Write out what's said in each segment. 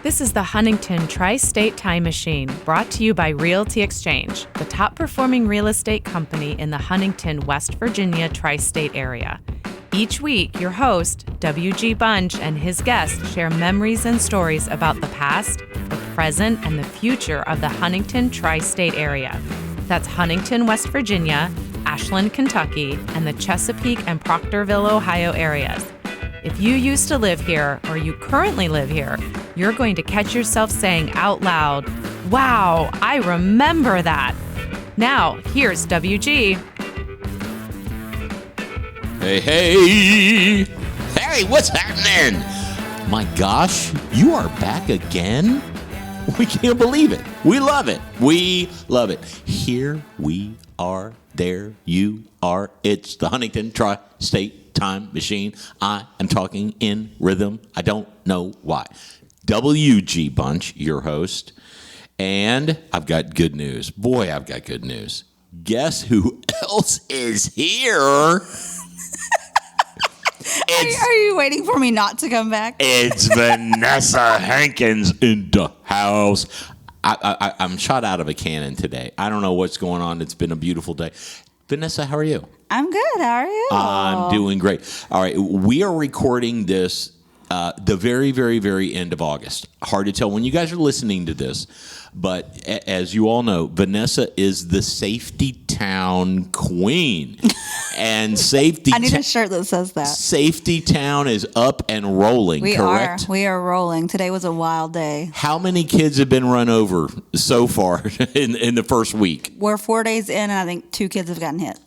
This is the Huntington Tri-State Time Machine, brought to you by Realty Exchange, the top-performing real estate company in the Huntington, West Virginia Tri-State Area. Each week, your host, W.G. Bunch, and his guests share memories and stories about the past, the present, and the future of the Huntington Tri-State Area. That's Huntington, West Virginia, Ashland, Kentucky, and the Chesapeake and Proctorville, Ohio areas. If you used to live here or you currently live here, you're going to catch yourself saying out loud, "Wow, I remember that." Now, here's WG. Hey, what's happening? My gosh, you are back again? We can't believe it. We love it. We love it. Here we are. There you are. It's the Huntington Tri-State Time Machine. I am talking in rhythm. I don't know why. WG Bunch, your host. And I've got good news. Boy, I've got good news. Guess who else is here? Are you waiting for me not to come back? It's Vanessa Hankins in the house. I'm shot out of a cannon today. I don't know what's going on. It's been a beautiful day. Vanessa, how are you? I'm good. How are you? I'm doing great. All right. We are recording this the very, very, very end of August. Hard to tell when you guys are listening to this. But as you all know, Vanessa is the Safety Town Queen. And I need a shirt that says that. Safety Town is up and rolling, correct? We are rolling. Today was a wild day. How many kids have been run over so far in the first week? We're 4 days in, and I think 2 kids have gotten hit.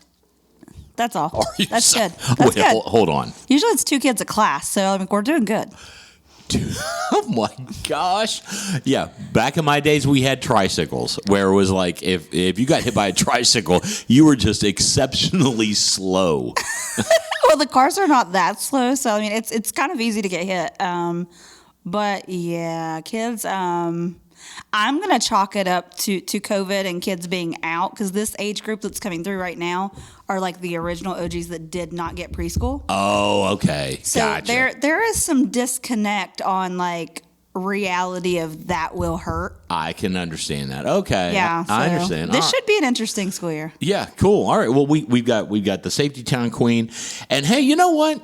That's all. That's good. Wait, good. Hold on. Usually it's 2 kids a class, so we're doing good. Oh my gosh. Yeah. Back in my days, we had tricycles where it was like if you got hit by a tricycle, you were just exceptionally slow. Well, the cars are not that slow. So, I mean, it's kind of easy to get hit. But yeah, kids, I'm going to chalk it up to COVID and kids being out, because this age group that's coming through right now are like the original OGs that did not get preschool. Oh, okay. So gotcha. there is some disconnect on like reality of that will hurt. I can understand that. Okay. Yeah. I understand. This should be an interesting school year. Yeah, cool. All right. Well, we've got the Safety Town Queen. And hey, you know what?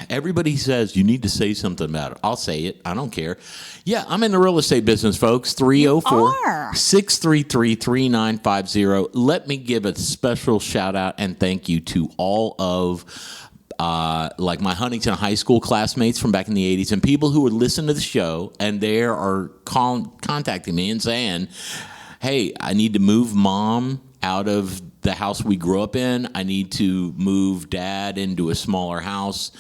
Everybody says you need to say something about it. I'll say it. I don't care. Yeah, I'm in the real estate business, folks. 304-633-3950. Let me give a special shout out and thank you to all of like my Huntington High School classmates from back in the 80s and people who would listen to the show, and they are contacting me and saying, hey, I need to move Mom out of the house we grew up in. I need to move Dad into a smaller house.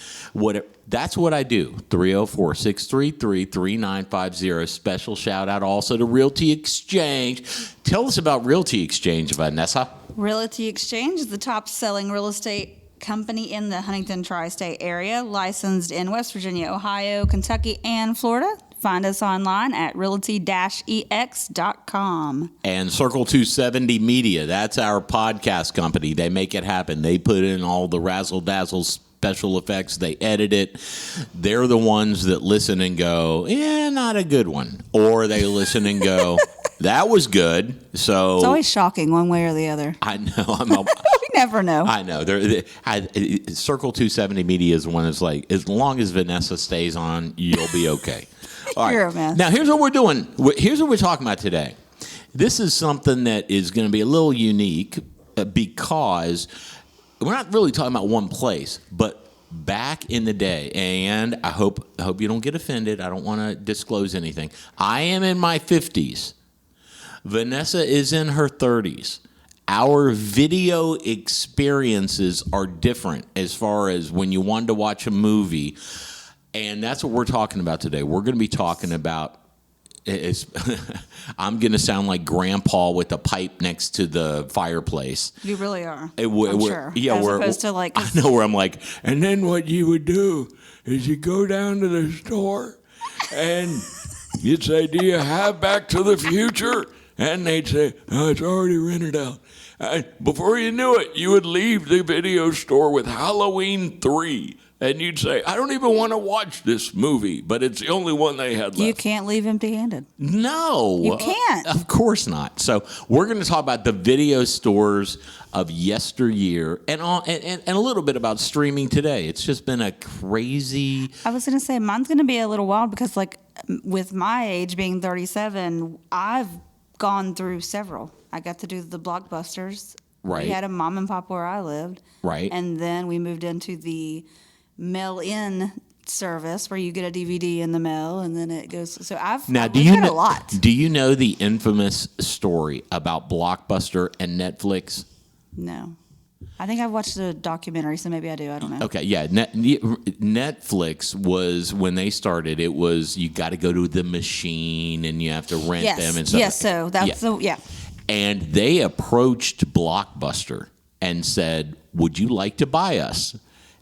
That's what I do. 304-633-3950. Special shout out also to Realty Exchange. Tell us about Realty Exchange, Vanessa. Realty Exchange is the top selling real estate company in the Huntington Tri-State Area, licensed in West Virginia, Ohio, Kentucky, and Florida. Find us online at realty-ex.com. And Circle 270 Media, that's our podcast company. They make it happen. They put in all the razzle-dazzle special effects. They edit it. They're the ones that listen and go, yeah, not a good one. Or they listen and go, that was good. So it's always shocking one way or the other. I know. We never know. I know. Circle 270 Media is the one that's like, as long as Vanessa stays on, you'll be okay. All right. You're a mess. Now, here's what we're doing. Here's what we're talking about today. This is something that is going to be a little unique because we're not really talking about one place, but back in the day, and I hope you don't get offended. I don't want to disclose anything. I am in my 50s. Vanessa is in her 30s. Our video experiences are different as far as when you wanted to watch a movie. And that's what we're talking about today. We're going to be talking about, I'm going to sound like Grandpa with a pipe next to the fireplace. You really are. I'm sure. Yeah, as opposed to like, I know where I'm like, and then what you would do is you go down to the store and you'd say, do you have Back to the Future? And they'd say, oh, it's already rented out. Before you knew it, you would leave the video store with Halloween 3. And you'd say, I don't even want to watch this movie, but it's the only one they had left. You can't leave empty-handed. No. You can't. Of course not. So we're going to talk about the video stores of yesteryear and a little bit about streaming today. It's just been a crazy... I was going to say, mine's going to be a little wild because, like, with my age being 37, I've gone through several. I got to do the Blockbusters. Right. We had a mom and pop where I lived. Right. And then we moved into the mail-in service where you get a DVD in the mail and then it goes. So I've Now, we've got a lot. Do you know the infamous story about Blockbuster and Netflix? No. I think I've watched a documentary, so maybe I do. I don't know. Okay, yeah. Netflix was, when they started, it was you got to go to the machine and you have to rent them and stuff. Yes, so that's yeah. And they approached Blockbuster and said, would you like to buy us?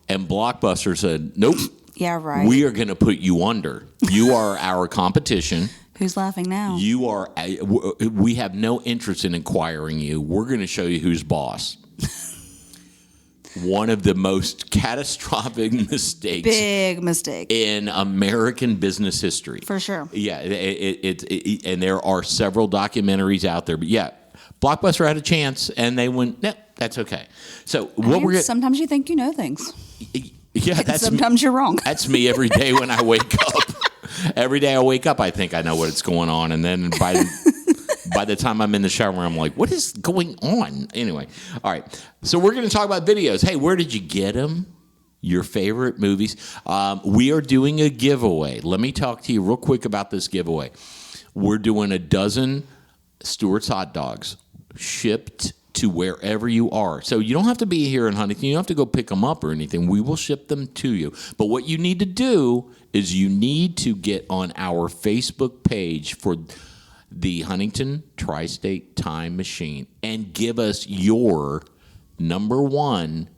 And Blockbuster said, nope. Yeah, right. We are going to put you under. You are our competition. Who's laughing now? You are. We have no interest in acquiring you. We're going to show you who's boss. One of the most catastrophic mistakes. Big mistake. In American business history. For sure. Yeah, and there are several documentaries out there. But yeah, Blockbuster had a chance, and they went, no, that's okay. So sometimes you think you know things. Yeah, sometimes you're wrong. That's me every day when I wake up. Every day I wake up, I think I know what's going on, and then by the time I'm in the shower, I'm like, what is going on? Anyway, all right. So we're going to talk about videos. Hey, where did you get them? Your favorite movies. We are doing a giveaway. Let me talk to you real quick about this giveaway. We're doing a dozen Stewart's hot dogs shipped to wherever you are. So you don't have to be here in Huntington. You don't have to go pick them up or anything. We will ship them to you. But what you need to do is you need to get on our Facebook page for the Huntington Tri-State Time Machine and give us your number one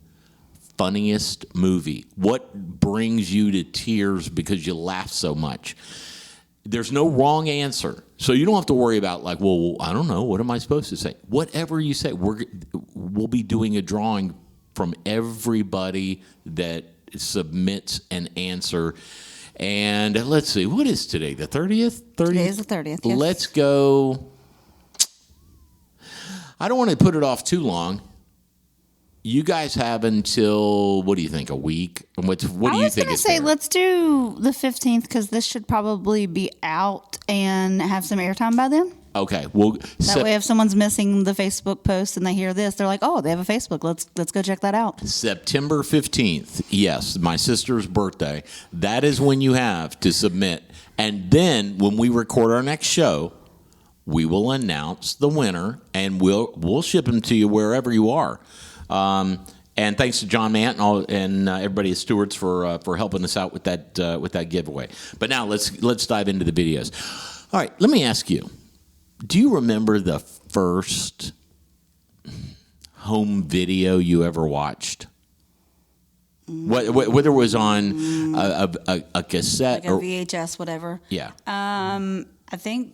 funniest movie. What brings you to tears because you laugh so much? There's no wrong answer. So you don't have to worry about like, well, I don't know. What am I supposed to say? Whatever you say, we'll be doing a drawing from everybody that submits an answer. And let's see, what is today? The 30th? Today is the 30th, yes. Let's go. I don't want to put it off too long. You guys have until, what do you think, a week? What do you think is fair? I was going to say, let's do the 15th because this should probably be out and have some airtime by then. Okay. Well, that way if someone's missing the Facebook post and they hear this, they're like, oh, they have a Facebook. Let's go check that out. September 15th. Yes, my sister's birthday. That is when you have to submit. And then when we record our next show, we will announce the winner and we'll ship them to you wherever you are. And thanks to John Mant and everybody at Stewart's for helping us out with that giveaway. But now let's dive into the videos. All right, let me ask you: do you remember the first home video you ever watched? Whether it was on a cassette like a VHS, whatever. Yeah. I think.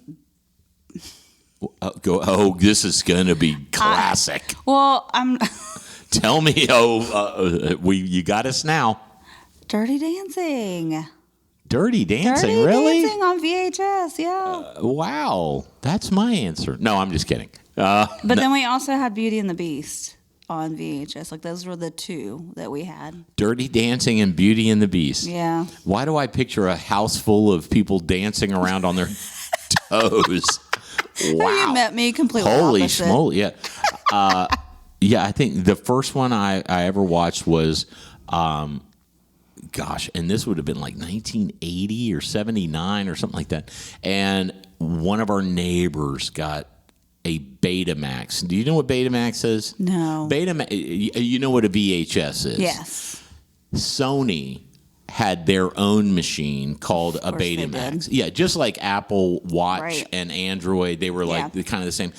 This is going to be classic. I'm. Tell me, you got us now. Dirty Dancing. Dirty Dancing, Dirty really? Dancing on VHS, yeah. Wow, that's my answer. No, I'm just kidding. But then we also had Beauty and the Beast on VHS. Like those were the two that we had. Dirty Dancing and Beauty and the Beast. Yeah. Why do I picture a house full of people dancing around on their toes? Wow. You met me completely Holy opposite. schmoly, yeah. Yeah, I think the first one I ever watched was, and this would have been like 1980 or 79 or something like that. And one of our neighbors got a Betamax. Do you know what Betamax is? No. Betamax. You know what a VHS is? Yes. Sony had their own machine called a Betamax. Yeah, just like Apple Watch and Android, they were like kind of the same.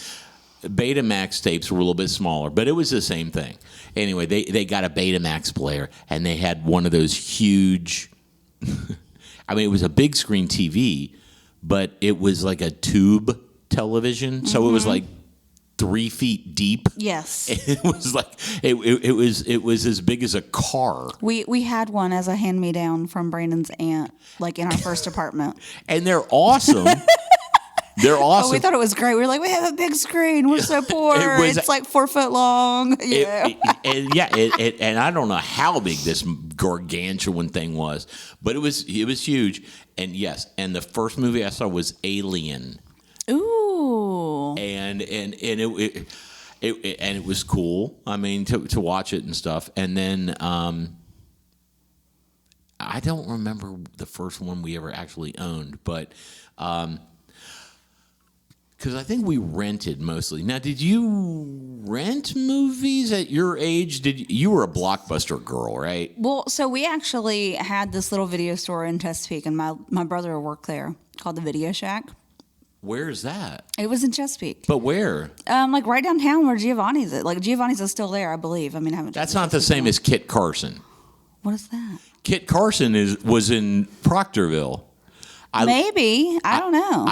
Betamax tapes were a little bit smaller, but it was the same thing. Anyway, they got a Betamax player, and they had one of those huge, I mean, it was a big screen TV, but it was like a tube television. Mm-hmm. So it was like 3 feet deep. Yes. It was like it was as big as a car. We had one as a hand-me-down from Brandon's aunt, like in our first apartment. And they're awesome. They're awesome. Oh, we thought it was great. We were like, we have a big screen. We're so poor. It's like 4 foot long. Yeah. And I don't know how big this gargantuan thing was, but it was huge. And yes, and the first movie I saw was Alien. Ooh. And it was cool. I mean, to watch it and stuff. And then I don't remember the first one we ever actually owned, but because I think we rented mostly. Now, did you rent movies at your age? You were a Blockbuster girl, right? Well, so we actually had this little video store in Chesapeake, and my brother worked there, called the Video Shack. Where is that? It was in Chesapeake. But where? Like right downtown where Giovanni's is. Like Giovanni's is still there, I believe. I mean, I haven't. That's not the same as Kit Carson. What is that? Kit Carson was in Proctorville. Maybe. I don't know.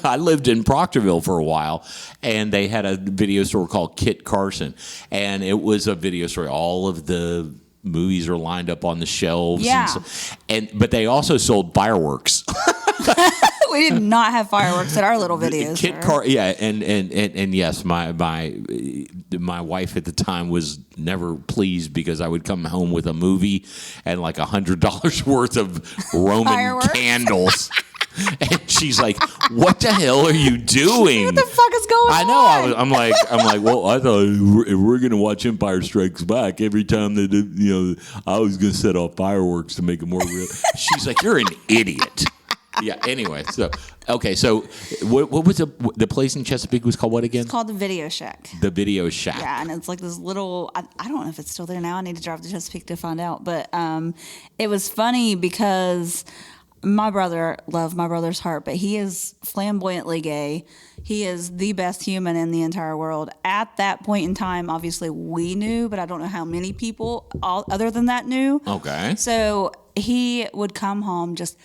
I lived in Proctorville for a while, and they had a video store called Kit Carson, and it was a video store. All of the movies are lined up on the shelves. Yeah. But they also sold fireworks. We did not have fireworks at our little video store. And yes, my wife at the time was never pleased because I would come home with a movie and like $100 worth of Roman Fireworks? candles. And she's like, "What the hell are you doing? What the fuck is going on?" I know. I'm like, well, I thought we're gonna watch Empire Strikes Back every time that I was gonna set off fireworks to make it more real. She's like, "You're an idiot." Yeah. Anyway, so what was the place in Chesapeake was called what again? It's called the Video Shack. The Video Shack. Yeah, and it's like this little. I don't know if it's still there now. I need to drive to Chesapeake to find out. But it was funny because my brother, love my brother's heart, but he is flamboyantly gay. He is the best human in the entire world. At that point in time, obviously we knew, but I don't know how many people other than that knew. Okay. So he would come home just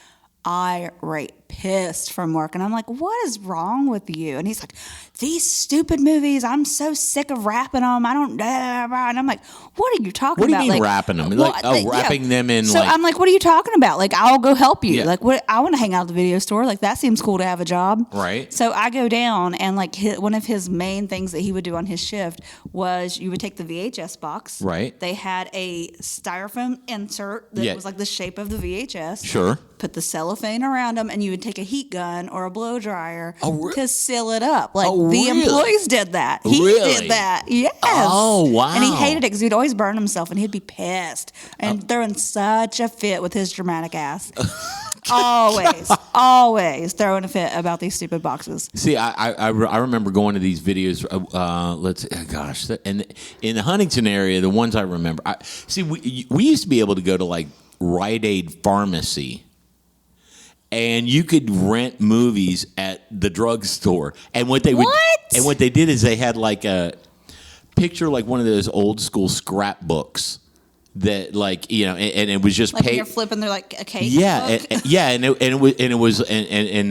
irate, pissed from work, and I'm like, "What is wrong with you?" And he's like, "These stupid movies, I'm so sick of rapping them. I don't," and I'm like, "What are you talking about?" What do you mean rapping them? Wrapping them in. So like, I'm like, "What are you talking about? Like, I'll go help you. Yeah. Like, what? I want to hang out at the video store. Like, that seems cool to have a job, right?" So I go down, and like one of his main things that he would do on his shift was you would take the VHS box. Right. They had a styrofoam insert that was like the shape of the VHS. Sure. Put the cellophane around them, and you would take a heat gun or a blow dryer Oh, to seal it up. Like Oh, the really? employees did that. He Really? did that. Yes. Oh, wow. And he hated it because he'd always burn himself, and he'd be pissed and throwing such a fit with his dramatic ass. always throwing a fit about these stupid boxes. See, I remember going to these videos. And in the Huntington area, the ones I remember. We used to be able to go to like Rite Aid Pharmacy, and you could rent movies at the drugstore. And what they did is they had like a picture, like one of those old school scrapbooks. That and it was just like when you're flipping they're like a cake. Yeah, and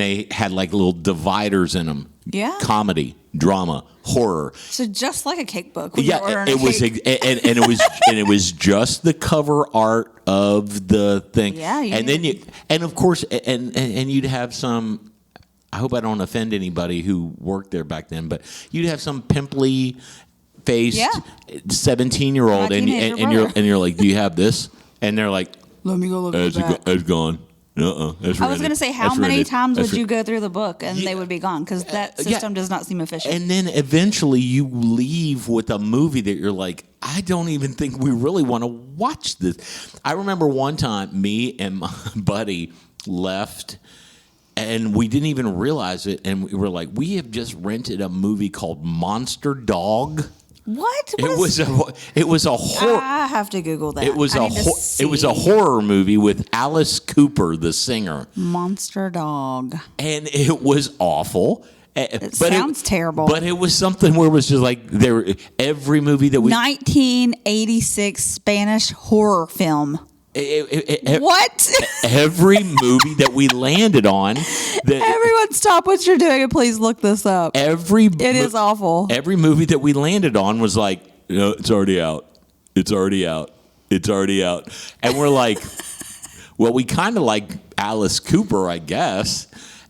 they had like little dividers in them. Yeah, comedy, drama, horror. So just like a cake book. It was just the cover art of the thing. Yeah, and you'd have some. I hope I don't offend anybody who worked there back then, but you'd have some pimply faced 17-year-old and you're like, "Do you have this?" And they're like, "Let me go look at that." It's gone. That's I was going to say, how many times would you go through the book and they would be gone? Because that system does not seem efficient. And then eventually you leave with a movie that you're like, I don't even think we really want to watch this. I remember one time me and my buddy left and we didn't even realize it. And we were like, we have just rented a movie called Monster Dog. What? It was a horror. I have to Google that. It was a horror movie with Alice Cooper, the singer. Monster Dog. And it was awful. It sounds terrible. But it was something where it was just like every movie that we 1986 Spanish horror film. What? Every movie that we landed on. Everyone stop what you're doing and please look this up. It is awful. Every movie that we landed on was like, it's already out. It's already out. It's already out. And we're like, well, we kind of like Alice Cooper, I guess.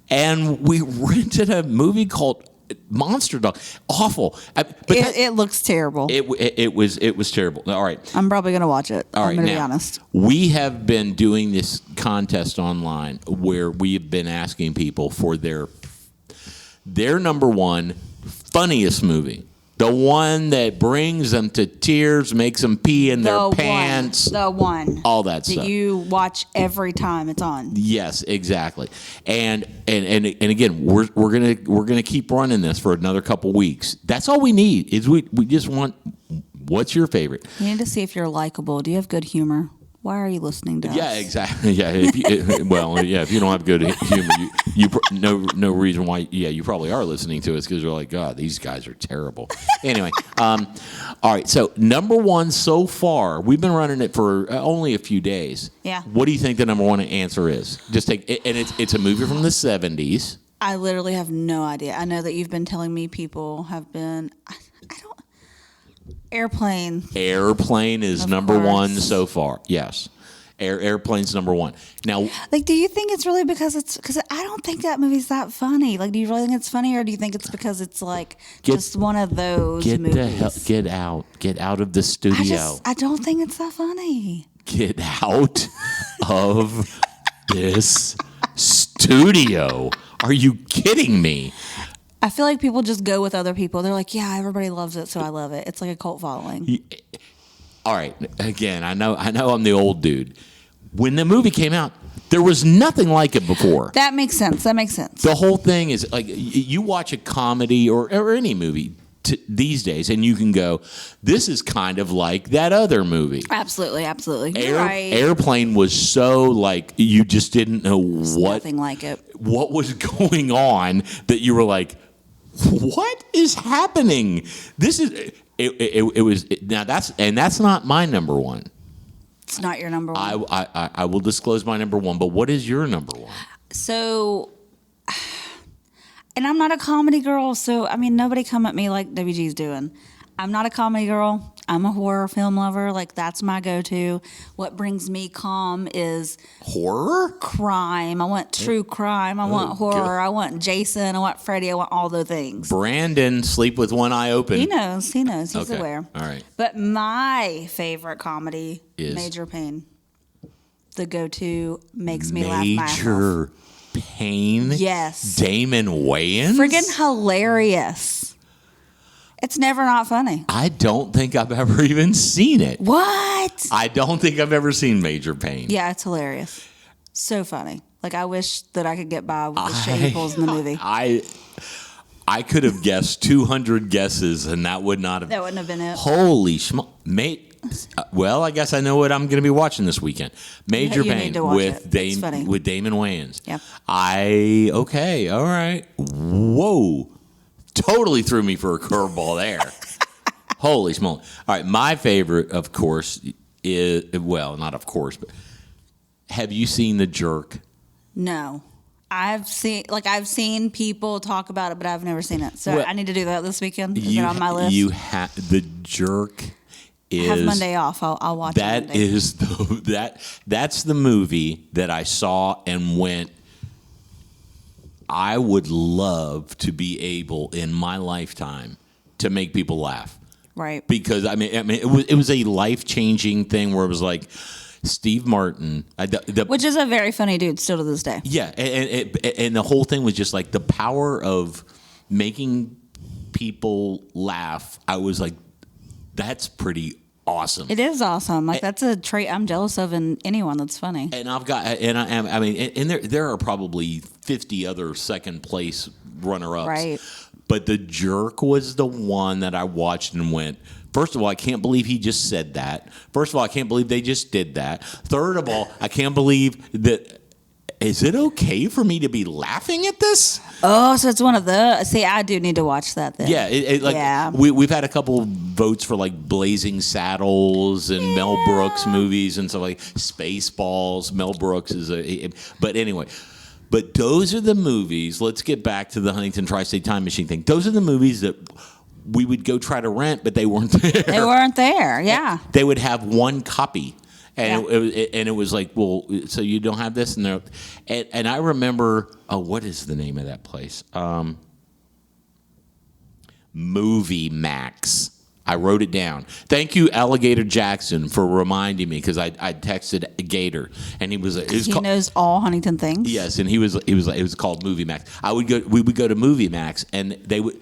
And we rented a movie called Monster Dog. Awful. But it looks terrible. It was terrible. All right. I'm probably going to watch it. All right, I'm going to be now, honest. We have been doing this contest online where we have been asking people for their number one funniest movie. The one that brings them to tears, makes them pee in their pants. The one. All that stuff. That you watch every time it's on. Yes, exactly. And again, we're gonna keep running this for another couple weeks. That's all we need. Is we just want. What's your favorite? You need to see if you're likable. Do you have good humor? Why are you listening to us? Yeah, exactly. Yeah, if you don't have good humor, no reason why. Yeah, you probably are listening to us because you're like, God, these guys are terrible. Anyway, all right. So number one so far, we've been running it for only a few days. Yeah. What do you think the number one answer is? Just take, and it's a movie from the 70s. I literally have no idea. I know that you've been telling me people have been. I don't. Airplane. Airplane is Of number course. one so far. Yes. Airplane's number one. Now, Like, do you think it's really because I don't think that movie's that funny. Like, do you really think it's funny, or do you think it's because it's like just one of those movies? Get out of the studio. I don't think it's that funny. Get out of this studio. Are you kidding me? I feel like people just go with other people. They're like, yeah, everybody loves it, so I love it. It's like a cult following. All right. Again, I know I'm the old dude. When the movie came out, there was nothing like it before. That makes sense. The whole thing is like you watch a comedy or any movie these days, and you can go, this is kind of like that other movie. Absolutely. You're right. Airplane was so like you just didn't know Nothing like it. what was going on that you were like, what is happening? This is it was now that's not my number one. It's not your number one. I will disclose my number one, but what is your number one? So, and I'm not a comedy girl, so I mean, nobody come at me like WG's doing. I'm not a comedy girl. I'm a horror film lover. Like, that's my go-to. What brings me calm is horror, crime. I want true crime. I want horror. God. I want Jason. I want Freddy. I want all the things. Brandon, sleep with one eye open. He knows. He's Okay. aware. All right. But my favorite comedy Is? Major Pain. The go-to makes me laugh my ass off. Major Pain. Yes. Damon Wayans. Friggin' hilarious. It's never not funny. I don't think I've ever even seen it. What? I don't think I've ever seen Major Pain. Yeah, it's hilarious. So funny. Like, I wish that I could get by with the shit he pulls in the movie. I could have guessed 200 guesses, and that would not have. That wouldn't have been it. Holy mate. Well, I guess I know what I'm going to be watching this weekend. Major You Pain need to watch with it. It's funny. with Damon Wayans. Yep. Okay, all right. Whoa. Totally threw me for a curveball there. Holy smoke. All right, my favorite, of course, is, well, not of course, but have you seen The Jerk? No. I've seen people talk about it, but I've never seen it. So Well, I need to do that this weekend. Is it on my list? The Jerk is. I have Monday off. I'll watch it That Monday. is that's the movie that I saw and went, I would love to be able in my lifetime to make people laugh. Right. Because I mean it was a life-changing thing where it was like Steve Martin, Which is a very funny dude still to this day. yeah, and the whole thing was just like the power of making people laugh. I was like, that's pretty awesome. It is awesome. Like, that's a trait I'm jealous of in anyone that's funny. And I've got, and I am, I mean, and there are probably 50 other second place runner-ups. Right. But The Jerk was the one that I watched and went, first of all, I can't believe he just said that. First of all, I can't believe they just did that. Third of all, I can't believe that is it okay for me to be laughing at this? Oh, so it's one of the. See, I do need to watch that then. Yeah, Yeah. we've had a couple votes for like Blazing Saddles and Mel Brooks movies and stuff like Spaceballs. Mel Brooks but anyway. But those are the movies. Let's get back to the Huntington Tri-State Time Machine thing. Those are the movies that we would go try to rent, but they weren't there. They weren't there. Yeah. They would have one copy. And Yeah. it was like, well, so you don't have this? And I remember, what is the name of that place? Movie Max. I wrote it down. Thank you, Alligator Jackson, for reminding me, because I texted Gator, and he was knows all Huntington things. Yes, and he was like, it was called Movie Max. We would go to Movie Max, and they would.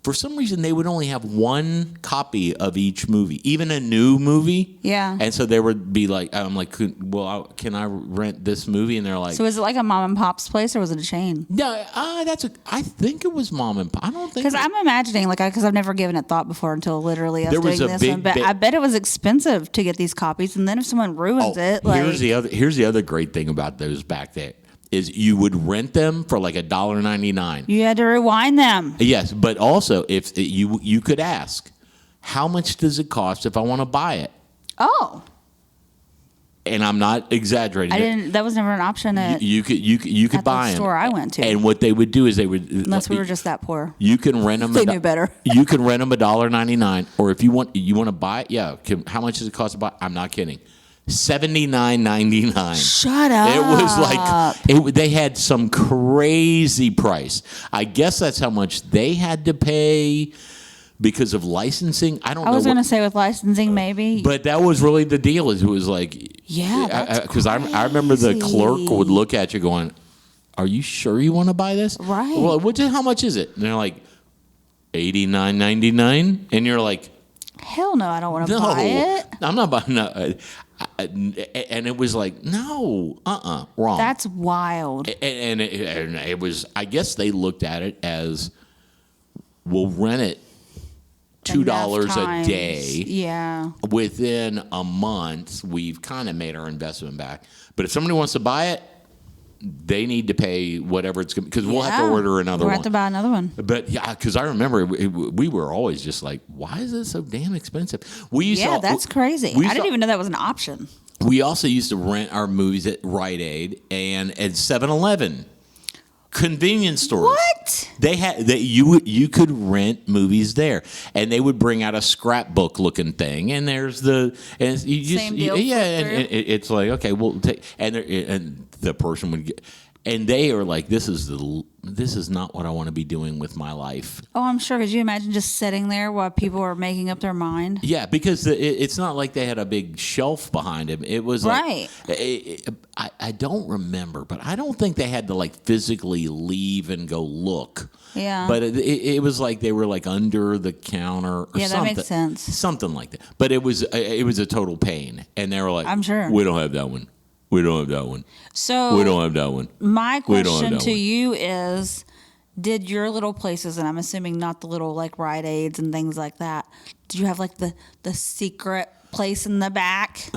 For some reason, they would only have one copy of each movie, even a new movie. Yeah. And so there would be like, I'm like, can I rent this movie? And they're like, So is it like a mom and pop's place, or was it a chain? no, I think it was mom and pop. I don't think. Because I'm imagining, because I've never given it thought before until literally I was There was doing a this big one. But I bet it was expensive to get these copies, and then if someone ruins it, here's the other great thing about those back there is you would rent them for like $1.99. you had to rewind them. Yes, but also if you could ask, how much does it cost if I want to buy it? Oh, And I'm not exaggerating. I didn't. That was never an option at You could at buy the them. store I went to. And what they would do is they would, unless we were just that poor. you can rent them. They knew better. You can rent them $1.99, or if you want to buy it, yeah. How much does it cost to buy? I'm not kidding. $79.99. Shut up. It was like they had some crazy price. I guess that's how much they had to pay because of licensing. I don't know. I was going to say with licensing, maybe. But that was really the deal. Is it was like, Yeah, because I remember the clerk crazy. would look at you going, "Are you sure you want to buy this?" Right. Well, how much is it? And they're like, $89.99, and you're like, hell no, I don't want to no, buy it. I'm not buying that. And it was like, no, wrong. That's wild. And it was, I guess they looked at it as, we'll rent it $2 Enough a times. day. Yeah. Within a month, we've kind of made our investment back. But if somebody wants to buy it, they need to pay whatever it's going to, because we'll have to order another We'll one. have to buy another one. But yeah, because I remember we were always just like, why is it so damn expensive? That's crazy. I didn't even know that was an option. We also used to rent our movies at Rite Aid and at 7-Eleven. Convenience stores. What? You could rent movies there, and they would bring out a scrapbook looking thing, and there's Same deal. and it's like, okay, we'll take, and the person would get, and they are like, this is not what I want to be doing with my life. Oh, I'm sure. Could you imagine just sitting there while people were making up their mind? Yeah, because it's not like they had a big shelf behind him. It was Right. Like, I don't remember, but I don't think they had to like physically leave and go look. Yeah. But it was like they were like under the counter or Yeah, that something. makes sense. Something like that. But it was a total pain. And they were like, I'm sure. we don't have that one. We don't have that one. So We don't have that one. my We don't have question that to one. you is, did your little places, and I'm assuming not the little like Rite Aids and things like that, did you have like the secret place in the back?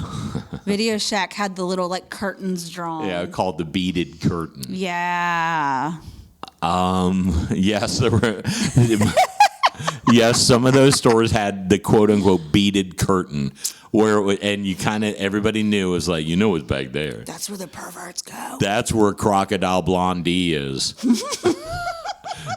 Video Shack had the little like curtains drawn. Yeah, called the beaded curtain. Yeah. Yes, there were. Yes, some of those stores had the quote unquote beaded curtain, and you kind of everybody knew it was like, what's back there. That's where the perverts go. That's where Crocodile Blondie is.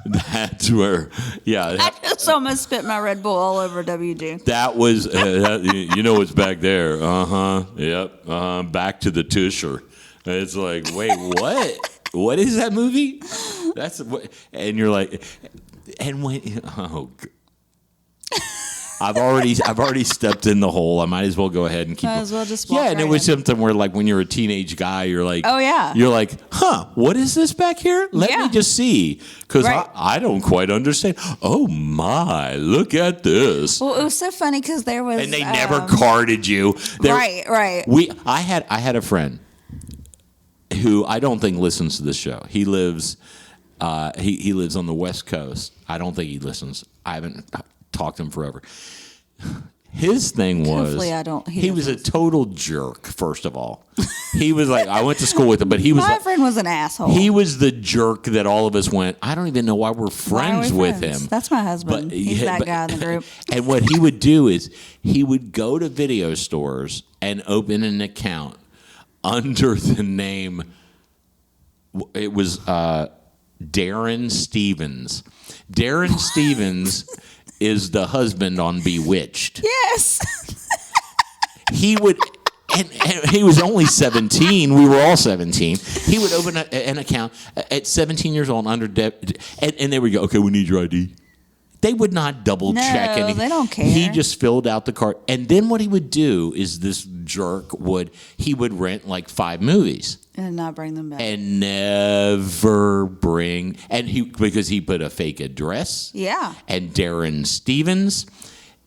That's where, yeah. I just almost spit my Red Bull all over WG. That was, what's back there. Yep. Back to the Tusher. It's like, wait, what? What is that movie? That's what, and you're like, and when, I've already stepped in the hole. I might as well go ahead and keep. Might as well just walk and it right was in. something where, like, when you're a teenage guy, you're like, Oh, yeah. you're like, what is this back here? Let Yeah. me just see, because Right. I don't quite understand. Oh my, look at this. Well, it was so funny because there was. And they never carded you. Right. I had a friend who I don't think listens to this show. He lives he lives on the West Coast. I don't think he listens. I haven't talked to him forever. His thing was, Hopefully I don't- he was a total jerk, first of all. He was like, I went to school with him, but he was My like, friend was an asshole. he was the jerk that all of us went, I don't even know why we're Why are friends we with friends? him. That's my husband. He's that guy in the group. And what he would do is he would go to video stores and open an account under the name, it was Darren Stevens. Darren Stevens is the husband on Bewitched. Yes. He would, and he was only 17. We were all 17. He would open an account at 17 years old and they would go, okay, we need your ID. They would not double check anything. No, they don't care. He just filled out the card. And then what he would do is this jerk would rent like 5 movies. And not bring them back. And never bring, because he put a fake address. Yeah. And Darren Stevens.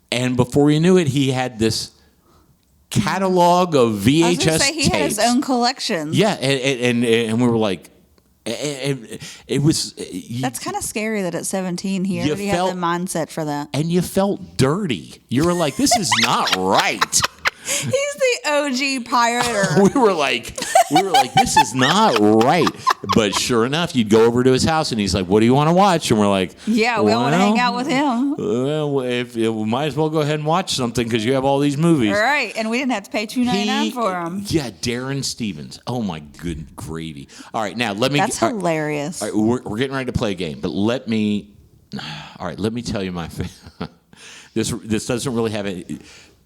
And before you knew it, he had this catalog of VHS I was going to say, he tapes. had his own collection. Yeah, and we were like, it was. That's kind of scary that at 17 he You already had felt- the mindset for that. And you felt dirty. You were like, this is not right. He's the OG pirate. We were like, this is not right. But sure enough, you'd go over to his house and he's like, what do you want to watch? And we're like, Yeah, we want to hang out with him. Well, we might as well go ahead and watch something because you have all these movies. All right, and we didn't have to pay $2.99 for him. Yeah, Darren Stevens. Oh my good gravy. All right, now let me. That's hilarious. All right, we're getting ready to play a game, but let me tell you my. This doesn't really have it,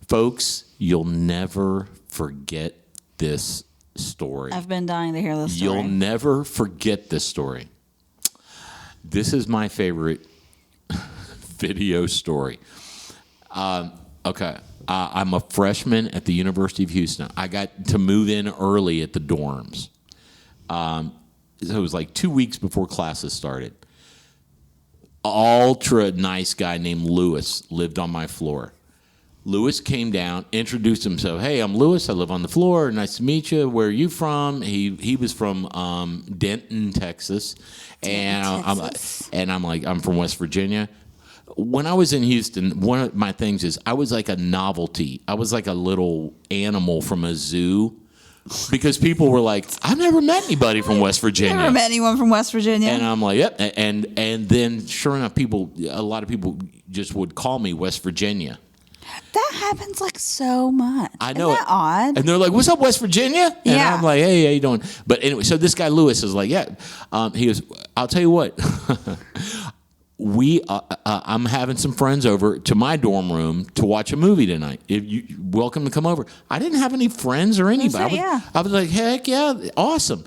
folks. You'll never forget this story. I've been dying to hear this story. You'll never forget this story. This is my favorite video story. Okay. I'm a freshman at the University of Houston. I got to move in early at the dorms. So it was like 2 weeks before classes started. Ultra nice guy named Lewis lived on my floor. Lewis came down, introduced himself. Hey, I'm Lewis. I live on the floor. Nice to meet you. Where are you from? He was from Denton, Texas. And I'm like, I'm from West Virginia. When I was in Houston, one of my things is I was like a novelty. I was like a little animal from a zoo. Because people were like, I've never met anybody from West Virginia. Never met anyone from West Virginia. And I'm like, yep. And then sure enough, a lot of people just would call me West Virginia. That happens like so much. I know. Isn't that odd? And they're like, what's up, West Virginia? And Yeah. I'm like, hey, how you doing? But anyway, so this guy Lewis is like, yeah. He goes, I'll tell you what. I'm having some friends over to my dorm room to watch a movie tonight. If you welcome to come over. I didn't have any friends or anybody. I was like, heck yeah, awesome.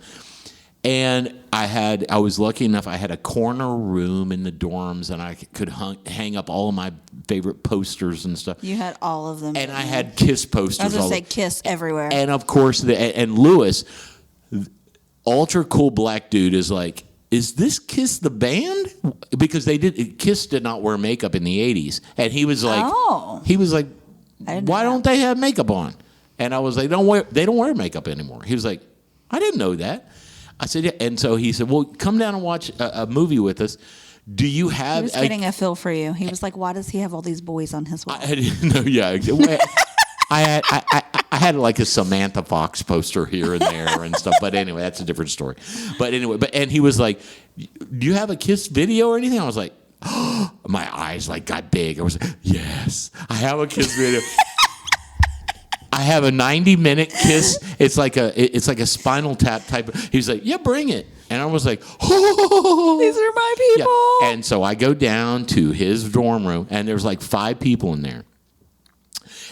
And I was lucky enough. I had a corner room in the dorms, and I could hang up all of my favorite posters and stuff. You had all of them. And I had Kiss posters. I was going to say Kiss everywhere. And of course, and Lewis, ultra cool black dude, is like, is this Kiss the band? Because Kiss did not wear makeup in the 80s. And he was like, why don't they have makeup on? And I was like, they don't wear makeup anymore. He was like, I didn't know that. I said, yeah. And so he said, well, come down and watch a movie with us. Do you have... He was getting a feel for you. He was like, why does he have all these boys on his wall? I didn't know, yeah. I had like a Samantha Fox poster here and there and stuff. But anyway, that's a different story. But anyway, and he was like, do you have a Kiss video or anything? I was like, oh, my eyes like got big. I was like, yes, I have a Kiss video. I have a 90-minute Kiss. It's like a Spinal Tap type. He was like, yeah, bring it. And I was like, oh. These are my people. Yeah. And so I go down to his dorm room, and there's like 5 people in there.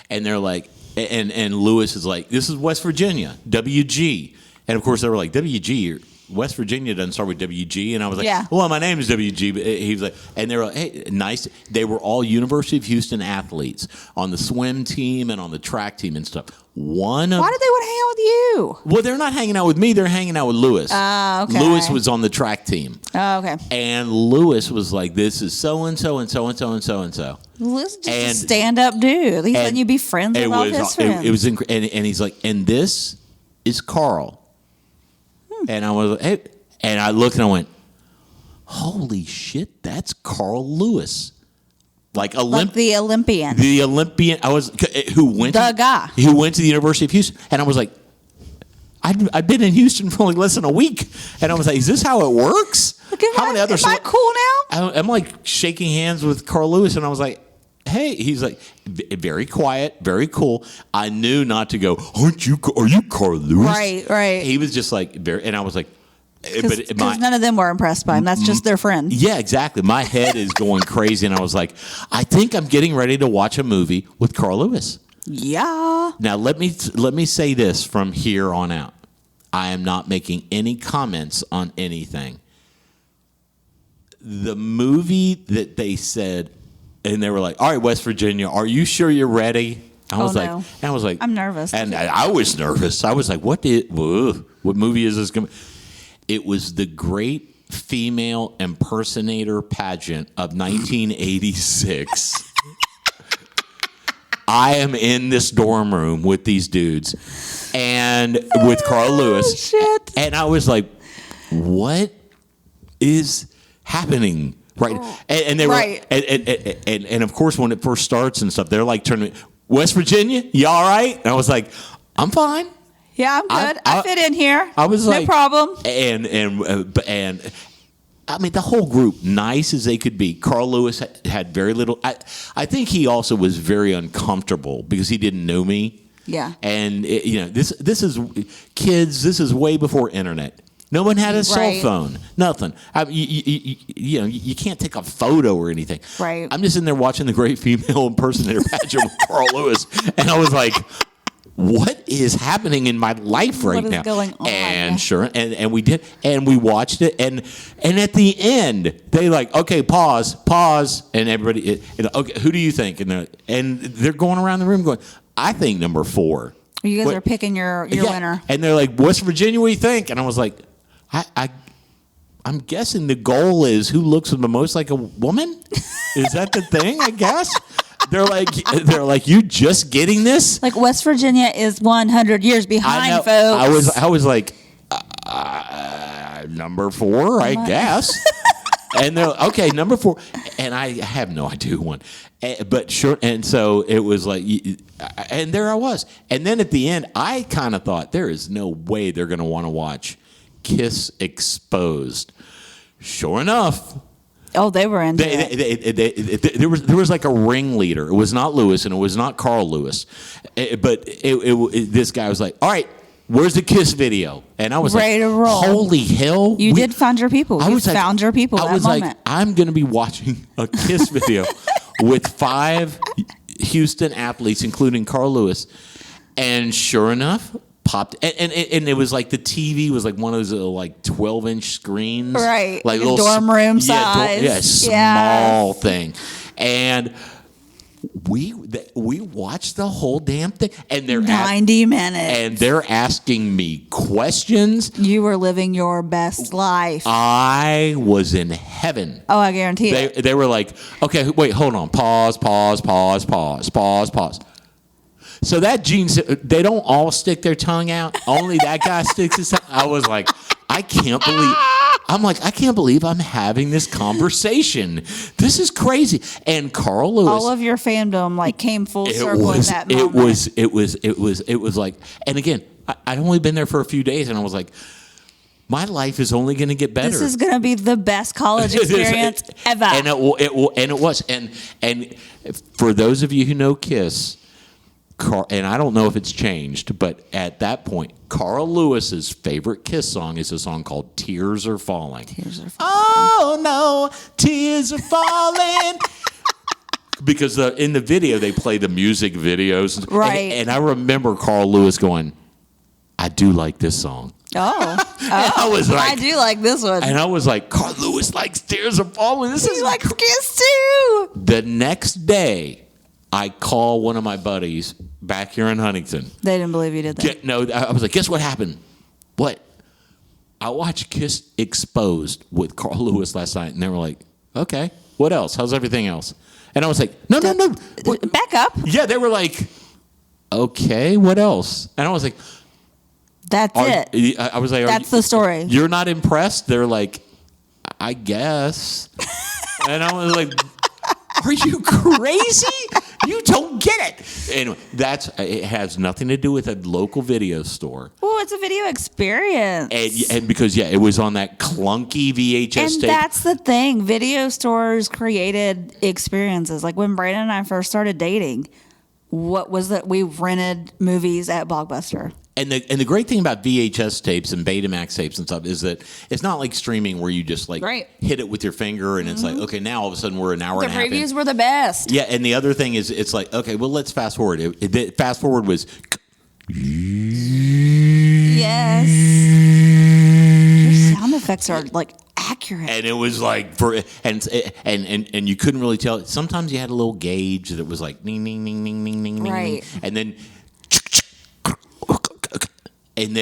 And they're like, and Lewis is like, this is West Virginia, WG. And of course, they were like, WG, West Virginia doesn't start with WG. And I was like, yeah. Well, my name is WG. But he was like, and they were like, hey, nice. They were all University of Houston athletes on the swim team and on the track team and stuff. Why did they want to hang out with you? Well, they're not hanging out with me. They're hanging out with Lewis. Okay. Lewis was on the track team. Oh, okay. And Lewis was like, this is so-and-so and so-and-so and so-and-so. Lewis is just a stand-up dude. He's letting you be friends with all his friends. It was and he's like, and this is Carl. And I was like, hey, and I looked and I went, holy shit, that's Carl Lewis. Like the Olympian. The Olympian. Who went to the University of Houston, and I was like, I've been in Houston for only less than a week, and I was like, is this how it works? Am I cool now? I'm like shaking hands with Carl Lewis, and I was like, hey, he's like very quiet, very cool. I knew not to go, are you Carl Lewis? Right. He was just like very, and I was like, because none of them were impressed by him. That's just their friend. Yeah, exactly. My head is going crazy, and I was like, I think I'm getting ready to watch a movie with Carl Lewis. Yeah. Now let me say this from here on out. I am not making any comments on anything. The movie that they said, and they were like, "All right, West Virginia, are you sure you're ready?" I was like, I'm nervous. And I was nervous. I was like, what movie is this going to be? It was the Great Female Impersonator Pageant of 1986. I am in this dorm room with these dudes and with Carl Lewis. Shit. And I was like, what is happening? Right. And they were, right. And of course, when it first starts and stuff, they're like turning, West Virginia, you all right? And I was like, I'm fine. Yeah, I'm good. I fit in here. I was no like, problem. And I mean, the whole group, nice as they could be. Carl Lewis had very little. I think he also was very uncomfortable because he didn't know me. Yeah. And this is kids. This is way before internet. No one had a cell phone. Nothing. You can't take a photo or anything. Right. I'm just in there watching the Great Female Impersonator Pageant with Carl Lewis, and I was like, what is happening in my life right now? What is going on? And sure, and we did, and we watched it, and at the end, they like, okay, pause, and everybody, okay, who do you think? And they're going around the room going, I think number 4. You guys are picking your winner. And they're like, West Virginia, what do you think? And I was like, I'm guessing the goal is who looks the most like a woman? Is that the thing, I guess? They're like, you just getting this? Like West Virginia is 100 years behind, folks. I was like, number 4, I guess. And they're like, okay, number 4, and I have no idea who won, but sure. And so it was like, and there I was. And then at the end, I kind of thought there is no way they're going to want to watch Kiss Exposed. Sure enough. Oh, they were into it. There was like a ringleader. It was not Lewis, and it was not Carl Lewis, but this guy was like, "All right, where's the Kiss video?" And I was ready like, to roll. "Holy hell!" You did find your people. You found your people. I was like, "I'm going to be watching a Kiss video with 5 Houston athletes, including Carl Lewis," and sure enough. Popped and it was like the TV was like one of those like 12-inch screens, right? Like little dorm room size, small thing, and we watched the whole damn thing, and they're 90 minutes, and they're asking me questions. You were living your best life. I was in heaven. Oh, I guarantee it. They were like, okay, wait, hold on, pause. So that Gene, they don't all stick their tongue out. Only that guy sticks his tongue. I was like, I can't believe I'm having this conversation. This is crazy. And Carl Lewis, all of your fandom came full circle in that moment. It was like, and again, I'd only been there for a few days, and I was like, my life is only going to get better. This is going to be the best college experience ever. And it was. And for those of you who know Kiss, and I don't know if it's changed, but at that point, Carl Lewis's favorite Kiss song is a song called "Tears Are Falling." Tears are falling. Oh no, tears are falling. Because in the video they play the music videos, right? And I remember Carl Lewis going, "I do like this song." Oh, I was like, I do like this one. And I was like, Carl Lewis likes "Tears Are Falling." He likes Kiss too. The next day, I call one of my buddies back here in Huntington. They didn't believe you did that. I was like, guess what happened? What? I watched Kiss Exposed with Carl Lewis last night, and they were like, okay, what else? How's everything else? And I was like, no. Back up. Yeah, they were like, okay, what else? And I was like, that's it. I was like, that's the story. You're not impressed? They're like, I guess. And I was like, Are you crazy? You don't get it. Anyway, it has nothing to do with a local video store. Well, it's a video experience. And because, it was on that clunky VHS tape. And that's the thing. Video stores created experiences. Like when Brandon and I first started dating, what was that? We rented movies at Blockbuster. And the great thing about VHS tapes and Betamax tapes and stuff is that it's not like streaming where you just hit it with your finger and it's like, okay, now all of a sudden we're an hour and a half in. The previews were the best. Yeah, and the other thing is it's like, okay, well, let's fast forward. Fast forward was... Yes. Your sound effects are accurate. And it was like and you couldn't really tell. Sometimes you had a little gauge that it was like ding ding ding ding ding ding right. And then It's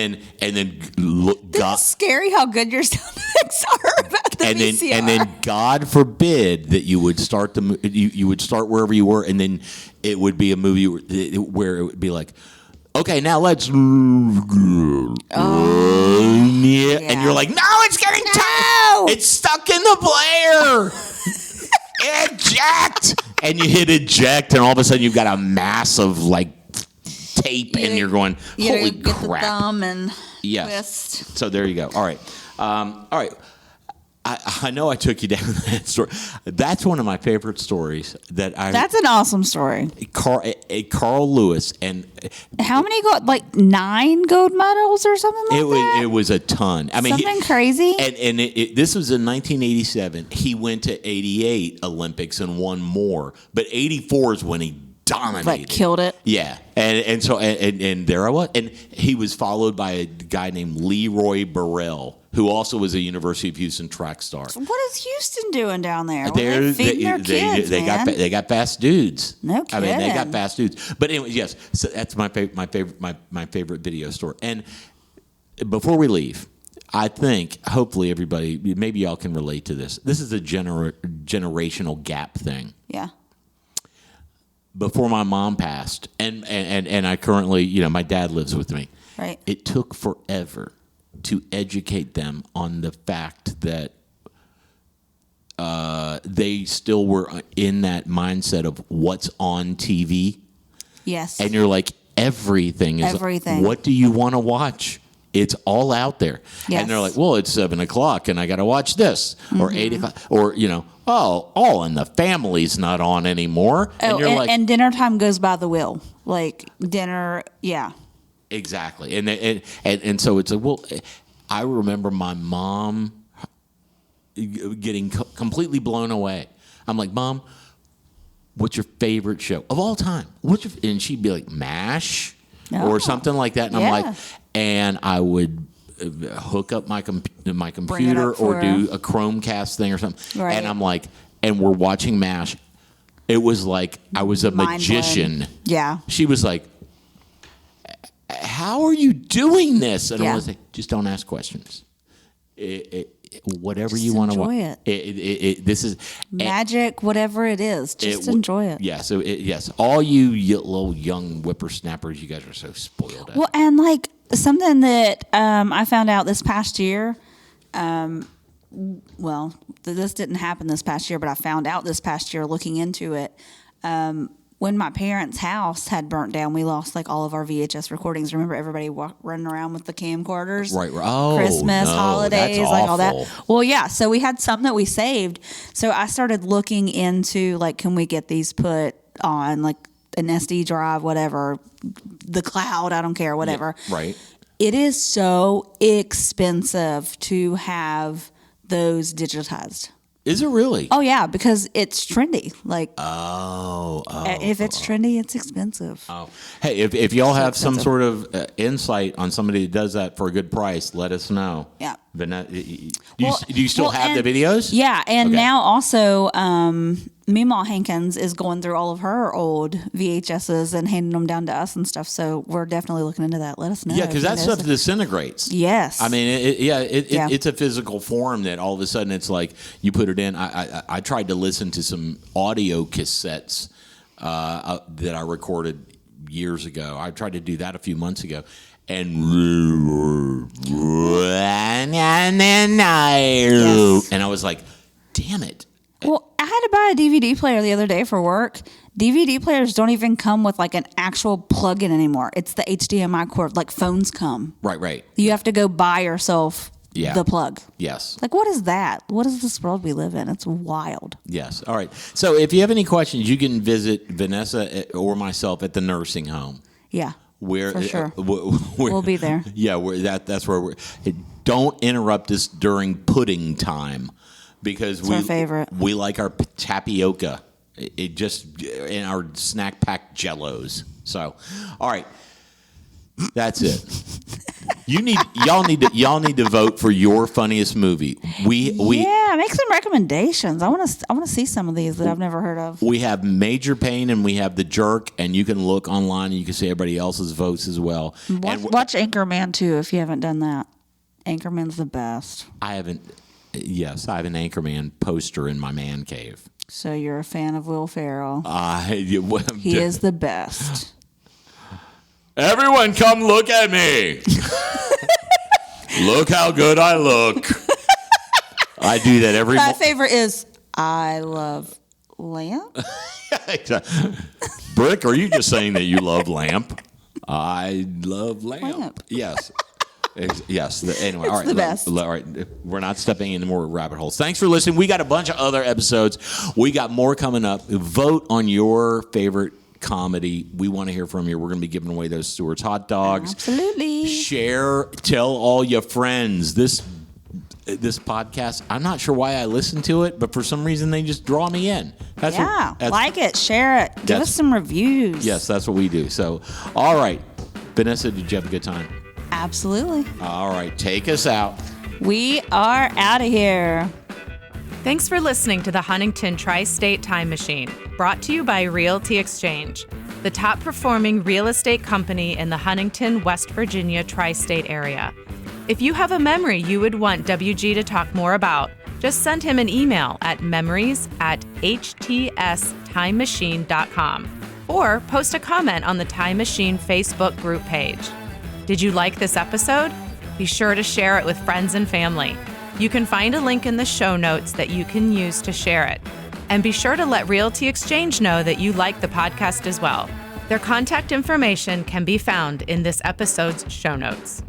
scary how good your sound effects are about the VCR. And then God forbid that you would start you would start wherever you were, and then it would be a movie where it would be like, okay, now let's. And you're like, no, it's getting tight. It's stuck in the player. Eject, and you hit eject, and all of a sudden you've got a mass of tape, and you're going, holy get crap! The thumb and twist. So there you go. All right, all right. I know I took you down that story. That's one of my favorite stories. That's an awesome story. Carl Lewis, and how many gold? 9 gold medals or something like that. It was a ton. I mean, something crazy. And this was in 1987. He went to 88 Olympics and won more, but 84 is when he dominated. Killed it. Yeah, and so there I was, and he was followed by a guy named Leroy Burrell, who also was a University of Houston track star. So what is Houston doing down there? They feeding their kids, man. They got fast dudes. No kidding. I mean, they got fast dudes. But anyway, yes. So that's my favorite video store. And before we leave, I think hopefully everybody, maybe y'all can relate to this. This is a generational gap thing. Yeah. Before my mom passed, and I currently, my dad lives with me. Right. It took forever to educate them on the fact that they still were in that mindset of what's on TV. Yes. And you're like, everything is. Everything. What do you want to watch? It's all out there. Yes. And they're like, well, it's 7:00 and I got to watch this, or 8:00, or All in the Family's not on anymore. And you're like, and dinner time goes by the wheel. Dinner, yeah. Exactly. And so it's I remember my mom getting completely blown away. I'm like, Mom, what's your favorite show of all time? And she'd be like, MASH or something like that. And I'm like, and I would hook up my computer or do a Chromecast thing or something. Right. And I'm like, and we're watching MASH. It was like I was a magician. Yeah. She was like, how are you doing this? And I was like, just don't ask questions. Whatever just you want to watch. Enjoy it. This is magic, whatever it is. Just enjoy it. Yeah. So yes, all you little young whippersnappers, you guys are so spoiled. Well, and something that I found out this past year. Well, this didn't happen this past year, but I found out this past year looking into it. When my parents' house had burnt down, we lost all of our VHS recordings. Remember everybody running around with the camcorders? Right. Oh, Christmas, holidays, that's all that. awful. Well, yeah. So we had some that we saved. So I started looking into can we get these put on an SD drive, whatever, the cloud, I don't care, whatever. Yeah, right. It is so expensive to have those digitized. Is it really? Oh yeah, because it's trendy. If it's trendy, it's expensive. Oh, hey, if y'all have some sort of insight on somebody that does that for a good price, let us know. Yeah. Vanessa, do you still have the videos? Yeah, and now also, Meemaw Hankins is going through all of her old VHSs and handing them down to us and stuff. So we're definitely looking into that. Let us know. Yeah, because that stuff disintegrates. Yes. I mean, it's a physical form that all of a sudden it's like you put it in. I tried to listen to some audio cassettes that I recorded years ago. I tried to do that a few months ago. And I was like, damn it. Well, I had to buy got a DVD player the other day for work. DVD players don't even come with like an actual plug-in anymore. It's the HDMI cord, like phones come. Right. You have to go buy yourself the plug. Yes. Like, what is that? What is this world we live in? It's wild. Yes. All right. So if you have any questions, you can visit Vanessa or myself at the nursing home. Yeah. Where for sure. We'll be there. Yeah, that's where we're. Don't interrupt us during pudding time, because our favorite. We like our tapioca. It just in our snack pack Jellos. So, all right, that's it. Y'all need to vote for your funniest movie. We make some recommendations. I want to see some of these that I've never heard of. We have Major Pain and we have The Jerk, and you can look online and you can see everybody else's votes as well. Watch Anchorman too if you haven't done that. Anchorman's the best. I have an Anchorman poster in my man cave. So you're a fan of Will Ferrell. He is the best. Everyone come look at me. Look how good I look. I do that every My favorite is I love lamp. Brick, are you just saying that you love lamp? I love lamp. Yes. Yes. Anyway, it's all right. The best. All right. We're not stepping into more rabbit holes. Thanks for listening. We got a bunch of other episodes. We got more coming up. Vote on your favorite comedy. We want to hear from you. We're going to be giving away those Stewart's hot dogs. Absolutely. Share. Tell all your friends. This podcast, I'm not sure why I listen to it, but for some reason they just draw me in. Like it, share it, give us some reviews. Yes, that's what we do. So, all right. Vanessa, did you have a good time? Absolutely. All right, take us out. We are out of here. Thanks for listening to the Huntington Tri-State Time Machine, brought to you by Realty Exchange, the top performing real estate company in the Huntington, West Virginia Tri-State Area. If you have a memory you would want WG to talk more about, just send him an email at memories@htstimemachine.com or post a comment on the Time Machine Facebook group page. Did you like this episode? Be sure to share it with friends and family. You can find a link in the show notes that you can use to share it. And be sure to let Realty Exchange know that you like the podcast as well. Their contact information can be found in this episode's show notes.